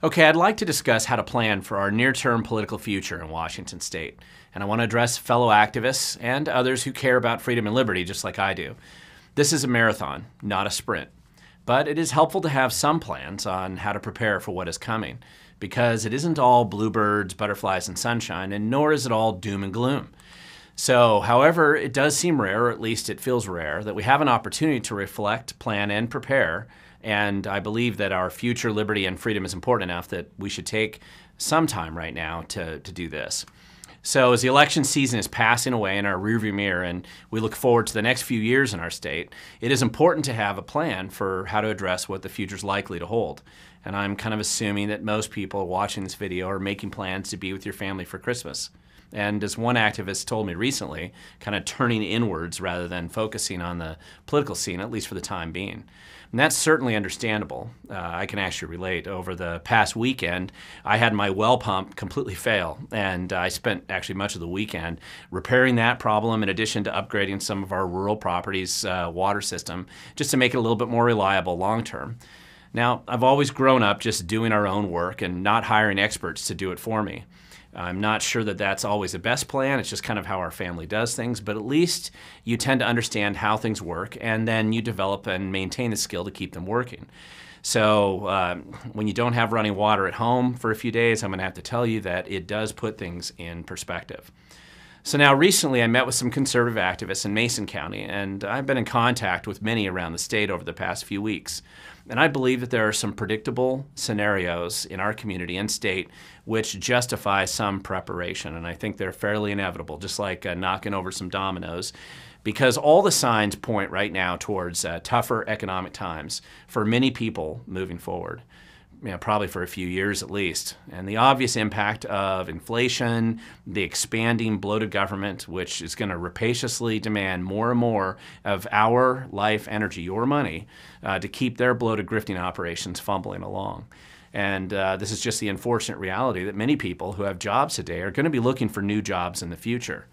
Okay, I'd like to discuss how to plan for our near-term political future in Washington state. And I want to address fellow activists and others who care about freedom and liberty just like I do. This is a marathon, not a sprint. But it is helpful to have some plans on how to prepare for what is coming, because it isn't all bluebirds, butterflies, and sunshine, and nor is it all doom and gloom. So, however, it does seem rare, or at least it feels rare, that we have an opportunity to reflect, plan, and prepare. And I believe that our future liberty and freedom is important enough that we should take some time right now to do this. So as the election season is passing away in our rearview mirror and we look forward to the next few years in our state, it is important to have a plan for how to address what the future is likely to hold. And I'm kind of assuming that most people watching this video are making plans to be with your family for Christmas. And as one activist told me recently, kind of turning inwards rather than focusing on the political scene, at least for the time being. And that's certainly understandable. I can actually relate. Over the past weekend, I had my well pump completely fail, and I spent actually much of the weekend repairing that problem in addition to upgrading some of our rural properties' water system just to make it a little bit more reliable long term. Now, I've always grown up just doing our own work and not hiring experts to do it for me. I'm not sure that that's always the best plan. It's just kind of how our family does things, but at least you tend to understand how things work, and then you develop and maintain the skill to keep them working. So when you don't have running water at home for a few days, I'm going to have to tell you that it does put things in perspective. So now recently I met with some conservative activists in Mason County, and I've been in contact with many around the state over the past few weeks. And I believe that there are some predictable scenarios in our community and state which justify some preparation, and I think they're fairly inevitable, just like knocking over some dominoes, because all the signs point right now towards tougher economic times for many people moving forward. Probably for a few years at least. And the obvious impact of inflation, the expanding bloated government, which is going to rapaciously demand more and more of our life, energy, your money, to keep their bloated grifting operations fumbling along. And this is just the unfortunate reality that many people who have jobs today are going to be looking for new jobs in the future.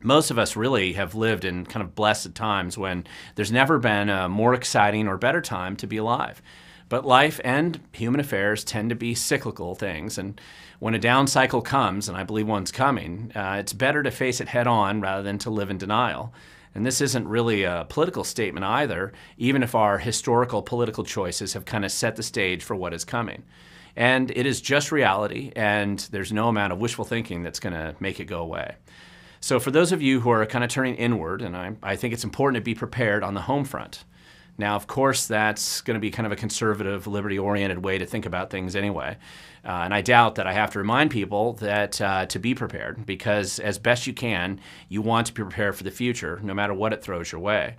Most of us really have lived in kind of blessed times when there's never been a more exciting or better time to be alive. But life and human affairs tend to be cyclical things, and when a down cycle comes, and I believe one's coming, it's better to face it head on rather than to live in denial. And this isn't really a political statement either, even if our historical political choices have kind of set the stage for what is coming. And it is just reality, and there's no amount of wishful thinking that's going to make it go away. So for those of you who are kind of turning inward, and I think it's important to be prepared on the home front. Now, of course, that's going to be kind of a conservative, liberty-oriented way to think about things anyway. And I doubt that I have to remind people that to be prepared, because as best you can, you want to be prepared for the future, no matter what it throws your way.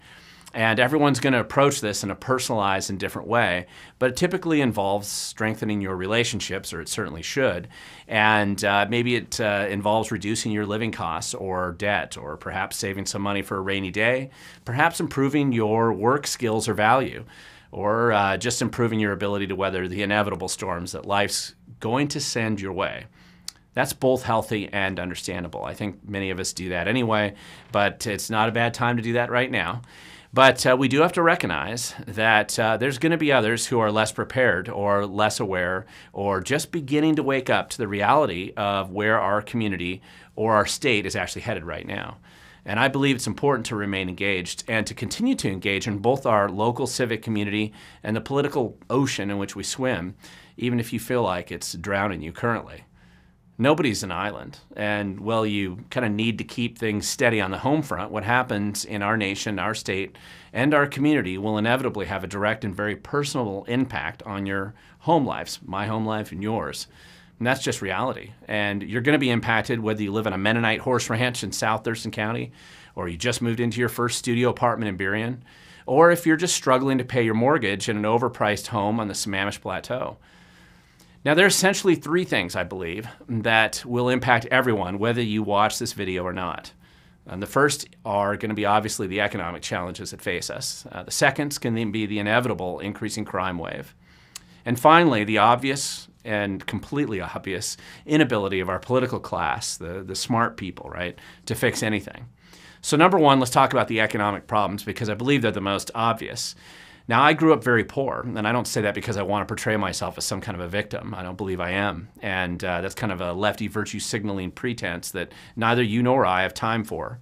And everyone's going to approach this in a personalized and different way, but it typically involves strengthening your relationships, or it certainly should. And maybe it involves reducing your living costs or debt, or perhaps saving some money for a rainy day, perhaps improving your work skills or value, or just improving your ability to weather the inevitable storms that life's going to send your way. That's both healthy and understandable. I think many of us do that anyway, but it's not a bad time to do that right now. But we do have to recognize that there's going to be others who are less prepared or less aware or just beginning to wake up to the reality of where our community or our state is actually headed right now. And I believe it's important to remain engaged and to continue to engage in both our local civic community and the political ocean in which we swim, even if you feel like it's drowning you currently. Nobody's an island, and while you kind of need to keep things steady on the home front, what happens in our nation, our state, and our community will inevitably have a direct and very personal impact on your home lives, my home life and yours. And that's just reality. And you're going to be impacted whether you live in a Mennonite horse ranch in South Thurston County, or you just moved into your first studio apartment in Burien, or if you're just struggling to pay your mortgage in an overpriced home on the Sammamish Plateau. Now, there are essentially three things, I believe, that will impact everyone, whether you watch this video or not. And the first are going to be obviously the economic challenges that face us. The second is going to be the inevitable increasing crime wave. And finally, the obvious and completely obvious inability of our political class, the smart people, right, to fix anything. So number one, let's talk about the economic problems, because I believe they're the most obvious. Now, I grew up very poor, and I don't say that because I want to portray myself as some kind of a victim. I don't believe I am. And that's kind of a lefty virtue signaling pretense that neither you nor I have time for.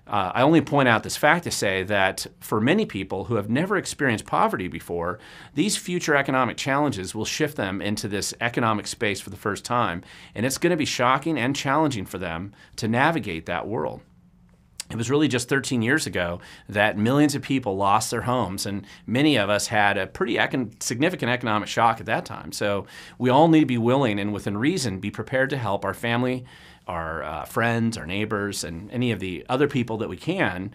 I only point out this fact to say that for many people who have never experienced poverty before, these future economic challenges will shift them into this economic space for the first time, and it's going to be shocking and challenging for them to navigate that world. It was really just 13 years ago that millions of people lost their homes, and many of us had a pretty significant economic shock at that time. So we all need to be willing and within reason be prepared to help our family, our friends, our neighbors, and any of the other people that we can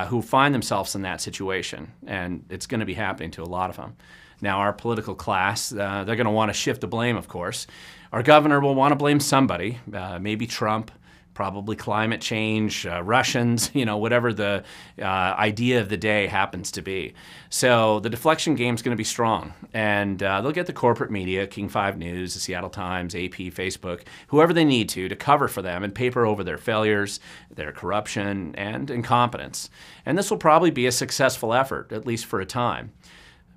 who find themselves in that situation. And it's going to be happening to a lot of them. Now, our political class, they're going to want to shift the blame, of course. Our governor will want to blame somebody, maybe Trump, probably climate change, Russians, whatever the idea of the day happens to be. So the deflection game is going to be strong. And they'll get the corporate media, King 5 News, the Seattle Times, AP, Facebook, whoever they need to cover for them and paper over their failures, their corruption, and incompetence. And this will probably be a successful effort, at least for a time.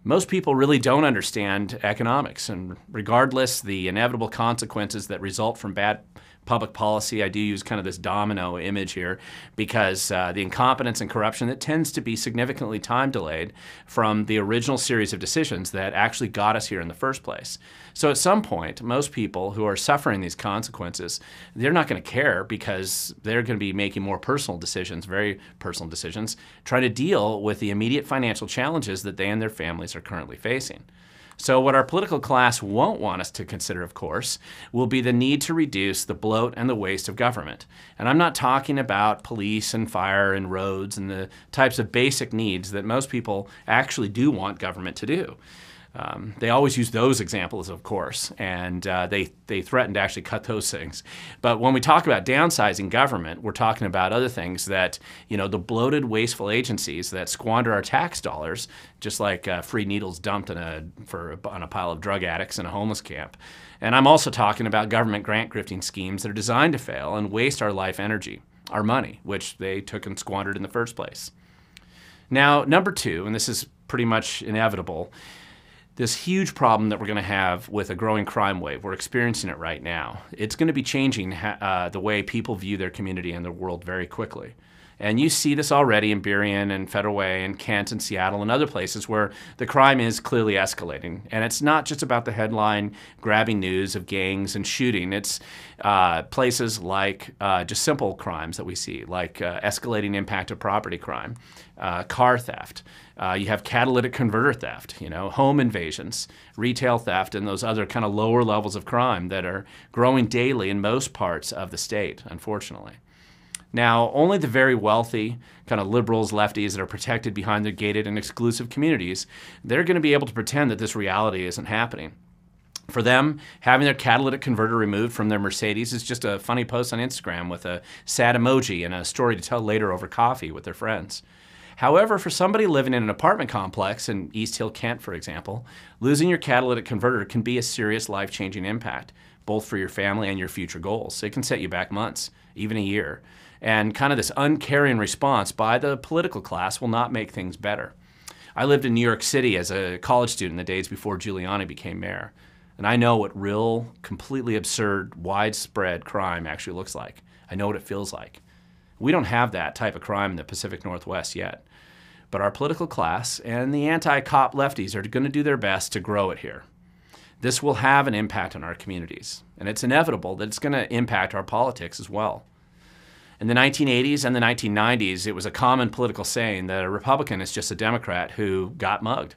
Most people really don't understand economics, and regardless the inevitable consequences that result from bad public policy, I do use kind of this domino image here because the incompetence and corruption that tends to be significantly time delayed from the original series of decisions that actually got us here in the first place. So at some point, most people who are suffering these consequences, they're not going to care because they're going to be making more personal decisions, very personal decisions, trying to deal with the immediate financial challenges that they and their families are currently facing. So what our political class won't want us to consider, of course, will be the need to reduce the bloat and the waste of government. And I'm not talking about police and fire and roads and the types of basic needs that most people actually do want government to do. They always use those examples, of course, and they threaten to actually cut those things. But when we talk about downsizing government, we're talking about other things that, the bloated, wasteful agencies that squander our tax dollars, just like free needles dumped on a pile of drug addicts in a homeless camp. And I'm also talking about government grant grifting schemes that are designed to fail and waste our life energy, our money, which they took and squandered in the first place. Now, number two, and this is pretty much inevitable, this huge problem that we're going to have with a growing crime wave. We're experiencing it right now. It's going to be changing the way people view their community and their world very quickly. And you see this already in Burien and Federal Way and Kent and Seattle and other places where the crime is clearly escalating. And it's not just about the headline grabbing news of gangs and shooting. It's places like just simple crimes that we see, like escalating impact of property crime, car theft. You have catalytic converter theft, home invasions, retail theft, and those other kind of lower levels of crime that are growing daily in most parts of the state, unfortunately. Now, only the very wealthy, kind of liberals, lefties that are protected behind their gated and exclusive communities, they're going to be able to pretend that this reality isn't happening. For them, having their catalytic converter removed from their Mercedes is just a funny post on Instagram with a sad emoji and a story to tell later over coffee with their friends. However, for somebody living in an apartment complex in East Hill, Kent, for example, losing your catalytic converter can be a serious life-changing impact, both for your family and your future goals. It can set you back months, even a year. And kind of this uncaring response by the political class will not make things better. I lived in New York City as a college student the days before Giuliani became mayor. And I know what real, completely absurd, widespread crime actually looks like. I know what it feels like. We don't have that type of crime in the Pacific Northwest yet. But our political class and the anti-cop lefties are going to do their best to grow it here. This will have an impact on our communities. And it's inevitable that it's going to impact our politics as well. In the 1980s and the 1990s, it was a common political saying that a Republican is just a Democrat who got mugged.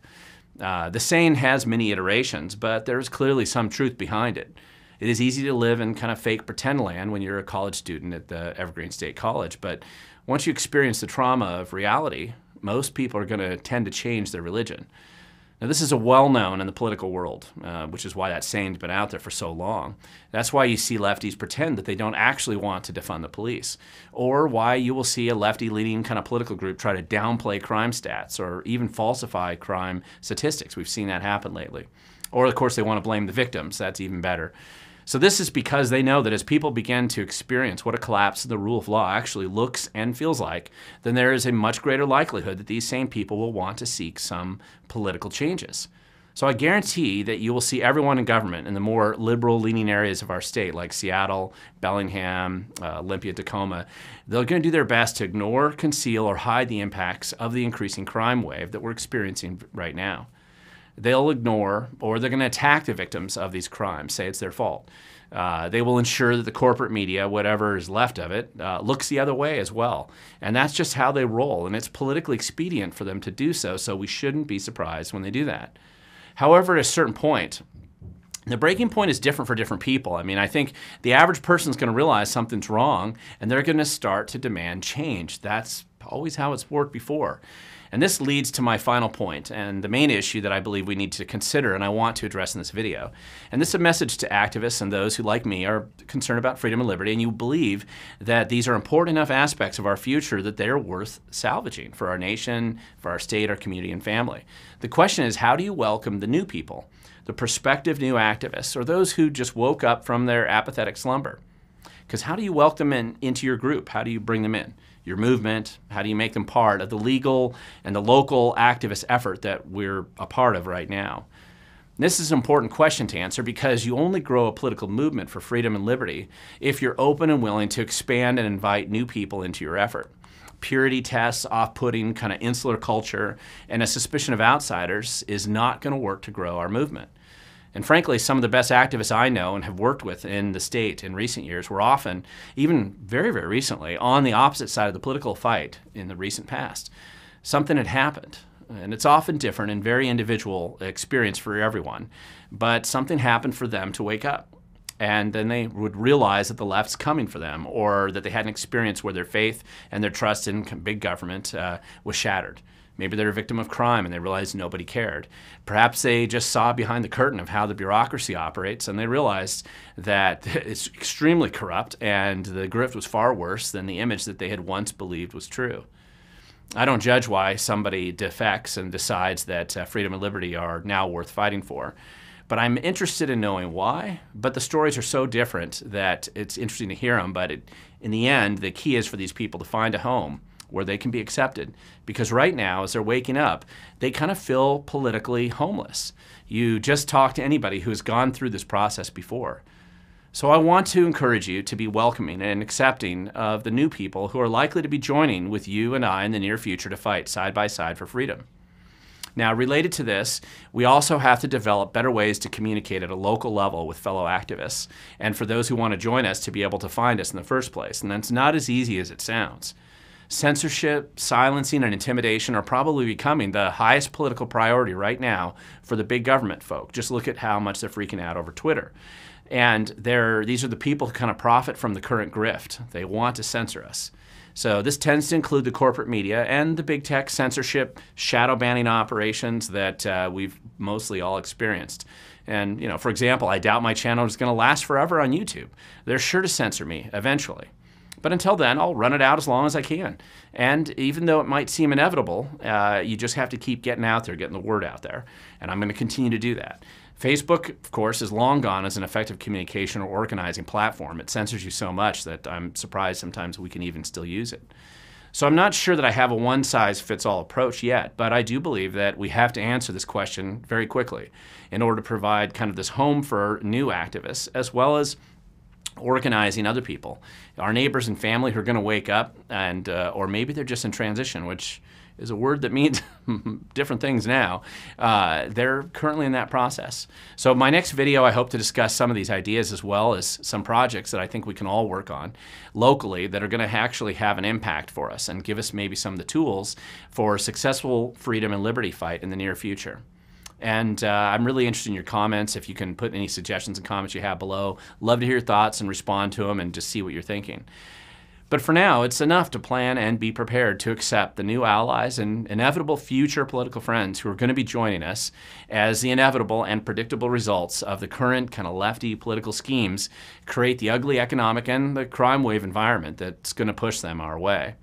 The saying has many iterations, but there's clearly some truth behind it. It is easy to live in kind of fake pretend land when you're a college student at the Evergreen State College, but once you experience the trauma of reality, most people are going to tend to change their religion. Now, this is a well-known in the political world, which is why that saying's been out there for so long. That's why you see lefties pretend that they don't actually want to defund the police, or why you will see a lefty-leaning kind of political group try to downplay crime stats or even falsify crime statistics. We've seen that happen lately. Or, of course, they want to blame the victims. That's even better. So this is because they know that as people begin to experience what a collapse of the rule of law actually looks and feels like, then there is a much greater likelihood that these same people will want to seek some political changes. So I guarantee that you will see everyone in government in the more liberal-leaning areas of our state, like Seattle, Bellingham, Olympia, Tacoma. They're going to do their best to ignore, conceal, or hide the impacts of the increasing crime wave that we're experiencing right now. They'll ignore, or they're going to attack the victims of these crimes, say it's their fault. They will ensure that the corporate media, whatever is left of it, looks the other way as well. And that's just how they roll, and it's politically expedient for them to do so, so we shouldn't be surprised when they do that. However, at a certain point, the breaking point is different for different people. I mean, I think the average person is going to realize something's wrong, and they're going to start to demand change. That's always how it's worked before. And this leads to my final point and the main issue that I believe we need to consider and I want to address in this video. And this is a message to activists and those who, like me, are concerned about freedom and liberty, and you believe that these are important enough aspects of our future that they are worth salvaging for our nation, for our state, our community, and family. The question is, how do you welcome the new people, the prospective new activists, or those who just woke up from their apathetic slumber? Because how do you welcome them into your group? How do you bring them in? Your movement, how do you make them part of the legal and the local activist effort that we're a part of right now? This is an important question to answer because you only grow a political movement for freedom and liberty if you're open and willing to expand and invite new people into your effort. Purity tests, off-putting, kind of insular culture, and a suspicion of outsiders is not going to work to grow our movement. And frankly, some of the best activists I know and have worked with in the state in recent years were often, even very, very recently, on the opposite side of the political fight in the recent past. Something had happened, and it's often different and very individual experience for everyone, but something happened for them to wake up. And then they would realize that the left's coming for them, or that they had an experience where their faith and their trust in big government was shattered. Maybe they're a victim of crime and they realized nobody cared. Perhaps they just saw behind the curtain of how the bureaucracy operates and they realized that it's extremely corrupt and the grift was far worse than the image that they had once believed was true. I don't judge why somebody defects and decides that freedom and liberty are now worth fighting for. But I'm interested in knowing why. But the stories are so different that it's interesting to hear them. But in the end, the key is for these people to find a home where they can be accepted. Because right now, as they're waking up, they kind of feel politically homeless. You just talk to anybody who has gone through this process before. So I want to encourage you to be welcoming and accepting of the new people who are likely to be joining with you and I in the near future to fight side by side for freedom. Now, related to this, we also have to develop better ways to communicate at a local level with fellow activists, and for those who want to join us to be able to find us in the first place. And that's not as easy as it sounds. Censorship, silencing, and intimidation are probably becoming the highest political priority right now for the big government folk. Just look at how much they're freaking out over Twitter. And these are the people who kind of profit from the current grift. They want to censor us. So this tends to include the corporate media and the big tech censorship, shadow banning operations that we've mostly all experienced. And, you know, for example, I doubt my channel is going to last forever on YouTube. They're sure to censor me eventually. But until then, I'll run it out as long as I can. And even though it might seem inevitable, you just have to keep getting out there, getting the word out there. And I'm going to continue to do that. Facebook, of course, is long gone as an effective communication or organizing platform. It censors you so much that I'm surprised sometimes we can even still use it. So I'm not sure that I have a one-size-fits-all approach yet, but I do believe that we have to answer this question very quickly in order to provide kind of this home for new activists, as well as organizing other people, our neighbors and family who are going to wake up, and or maybe they're just in transition, which is a word that means different things now. They're currently in that process. So my next video, I hope to discuss some of these ideas as well as some projects that I think we can all work on locally that are going to actually have an impact for us and give us maybe some of the tools for a successful freedom and liberty fight in the near future. And I'm really interested in your comments. If you can put any suggestions and comments you have below, love to hear your thoughts and respond to them and just see what you're thinking. But for now, it's enough to plan and be prepared to accept the new allies and inevitable future political friends who are going to be joining us as the inevitable and predictable results of the current kind of lefty political schemes create the ugly economic and the crime wave environment that's going to push them our way.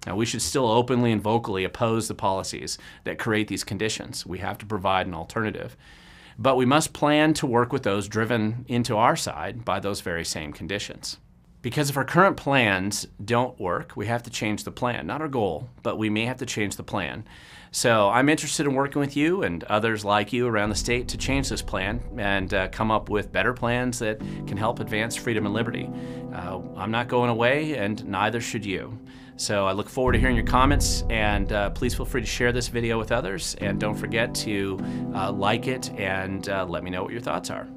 Now, we should still openly and vocally oppose the policies that create these conditions. We have to provide an alternative. But we must plan to work with those driven into our side by those very same conditions. Because if our current plans don't work, we have to change the plan. Not our goal, but we may have to change the plan. So I'm interested in working with you and others like you around the state to change this plan and come up with better plans that can help advance freedom and liberty. I'm not going away, and neither should you. So I look forward to hearing your comments, and please feel free to share this video with others, and don't forget to like it and let me know what your thoughts are.